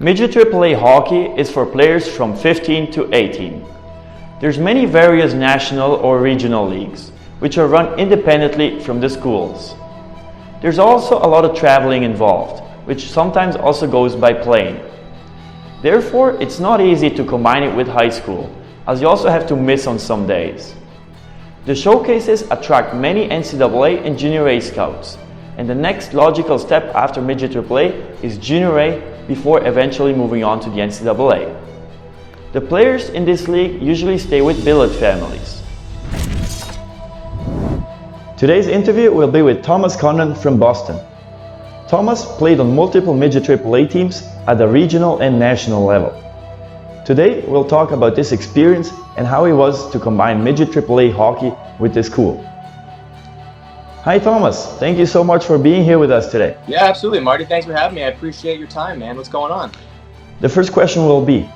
Midget AAA hockey is for players from 15 to 18. There's many various national or regional leagues, which are run independently from the schools. There's also a lot of traveling involved, which sometimes also goes by plane. Therefore, it's not easy to combine it with high school, as you also have to miss on some days. The showcases attract many NCAA and Junior A scouts, and the next logical step after Midget AAA is Junior A before eventually moving on to the NCAA. The players in this league usually stay with billet families. Today's interview will be with Thomas Conran from Boston. Thomas played on multiple Midget AAA teams at the regional and national level. Today we'll talk about this experience and how it was to combine Midget AAA hockey with the school. Hi Thomas, thank you so much for being here with us today. Yeah, absolutely, Marty. Thanks for having me. I appreciate your time, man. What's going on? The first question will be,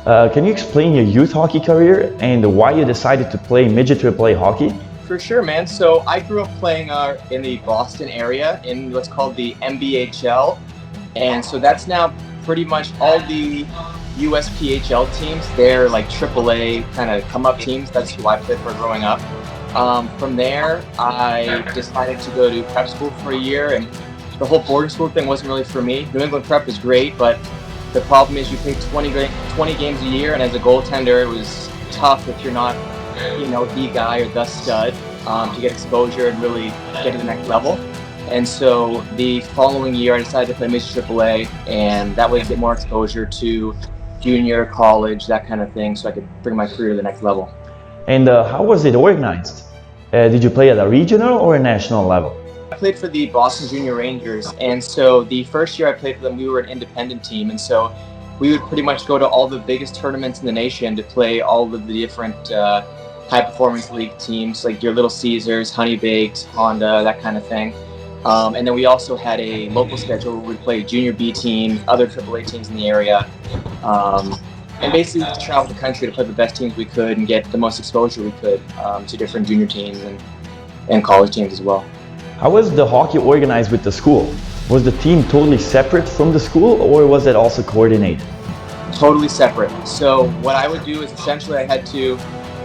can you explain your youth hockey career and why you decided to play Midget AAA hockey? For sure, man. So I grew up playing in the Boston area in what's called the NBHL. And so that's now pretty much all the USPHL teams. They're like AAA kind of come-up teams. That's who I played for growing up. From there, I decided to go to prep school for a year, and the whole boarding school thing wasn't really for me. New England prep is great, but the problem is you play 20 games a year, and as a goaltender, it was tough if you're not, the guy or the stud to get exposure and really get to the next level. And so the following year, I decided to play Midget AAA, and that way get more exposure to junior, college, that kind of thing, so I could bring my career to the next level. And how was it organized? Did you play at a regional or a national level? I played for the Boston Junior Rangers, and so the first year I played for them, we were an independent team, and so we would pretty much go to all the biggest tournaments in the nation to play all of the different high-performance league teams, like your Little Caesars, Honey Baked, Honda, that kind of thing. And then we also had a local schedule where we'd play junior B teams, other AAA teams in the area. And basically we traveled the country to play the best teams we could and get the most exposure we could to different junior teams and college teams as well. How was the hockey organized with the school? Was the team totally separate from the school, or was it also coordinated? Totally separate. So what I would do is essentially I had to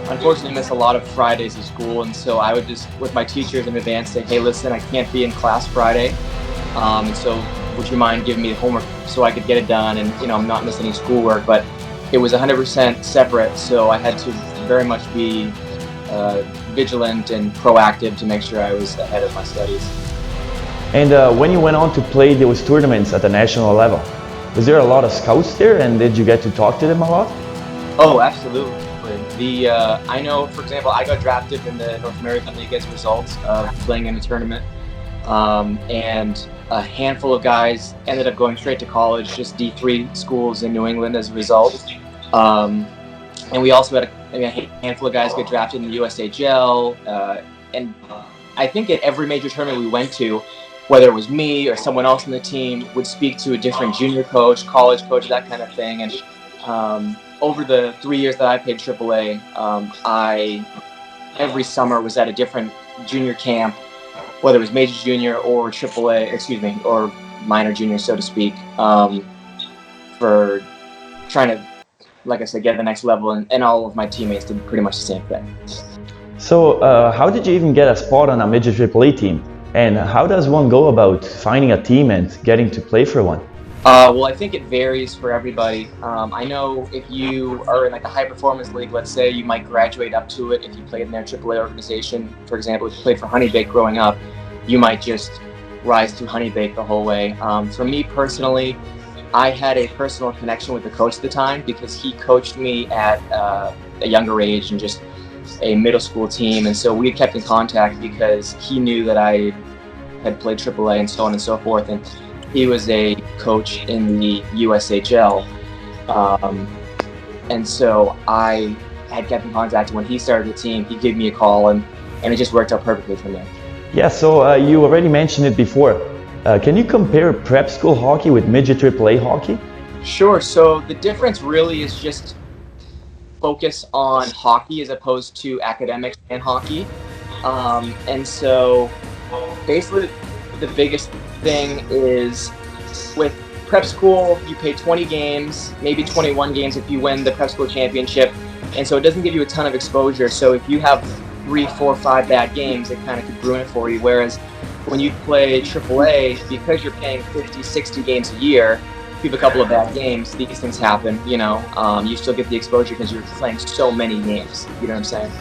unfortunately miss a lot of Fridays of school, and so I would just, with my teachers in advance, say, hey, listen, I can't be in class Friday, and so would you mind giving me the homework so I could get it done and I'm not missing any schoolwork. But it was 100% separate, so I had to very much be vigilant and proactive to make sure I was ahead of my studies. And when you went on to play those tournaments at the national level, was there a lot of scouts there, and did you get to talk to them a lot? Oh, absolutely. I know, for example, I got drafted in the North American League as a result of playing in a tournament, and a handful of guys ended up going straight to college, just D3 schools in New England as a result. And we also had a handful of guys get drafted in the USHL, and I think at every major tournament we went to, whether it was me or someone else on the team, would speak to a different junior coach, college coach, that kind of thing. And over the 3 years that I played AAA, I every summer was at a different junior camp, whether it was major junior or AAA, or minor junior, so to speak, for trying to, like I said, get to the next level, and all of my teammates did pretty much the same thing. So how did you even get a spot on a Midget AAA team? And how does one go about finding a team and getting to play for one? Well, I think it varies for everybody. I know if you are in like a high performance league, let's say, you might graduate up to it if you played in their AAA organization. For example, if you played for Honey Baked growing up, you might just rise to Honey Baked the whole way. For me personally, I had a personal connection with the coach at the time because he coached me at a younger age and just a middle school team, and so we had kept in contact because he knew that I had played AAA and so on and so forth, and he was a coach in the USHL, and so I had kept in contact. When he started the team, he gave me a call, and it just worked out perfectly for me. Yeah, so you already mentioned it before. Can you compare prep school hockey with Midget AAA hockey? Sure. So the difference really is just focus on hockey as opposed to academics and hockey. And so basically the biggest thing is with prep school, you pay 20 games, maybe 21 games if you win the prep school championship. And so it doesn't give you a ton of exposure. So if you have 3, 4, 5 bad games, it kind of could ruin it for you. Whereas when you play AAA, because you're paying 50, 60 games a year, if you have a couple of bad games, these things happen, you know. You still get the exposure because you're playing so many games. You know what I'm saying?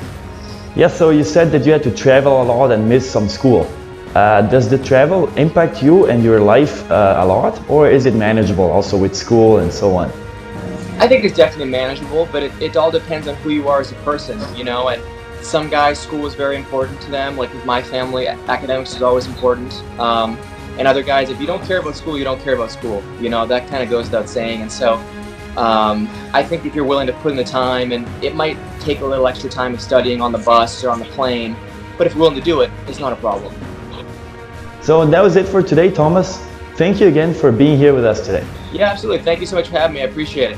Yeah, so you said that you had to travel a lot and miss some school. Does the travel impact you and your life a lot, or is it manageable also with school and so on? I think it's definitely manageable, but it all depends on who you are as a person, you know. And some guys, school is very important to them. Like with my family, academics is always important. And other guys, if you don't care about school, you don't care about school. You know, that kind of goes without saying. And so I think if you're willing to put in the time, and it might take a little extra time of studying on the bus or on the plane, but if you're willing to do it, it's not a problem. So that was it for today, Thomas. Thank you again for being here with us today. Yeah, absolutely. Thank you so much for having me. I appreciate it.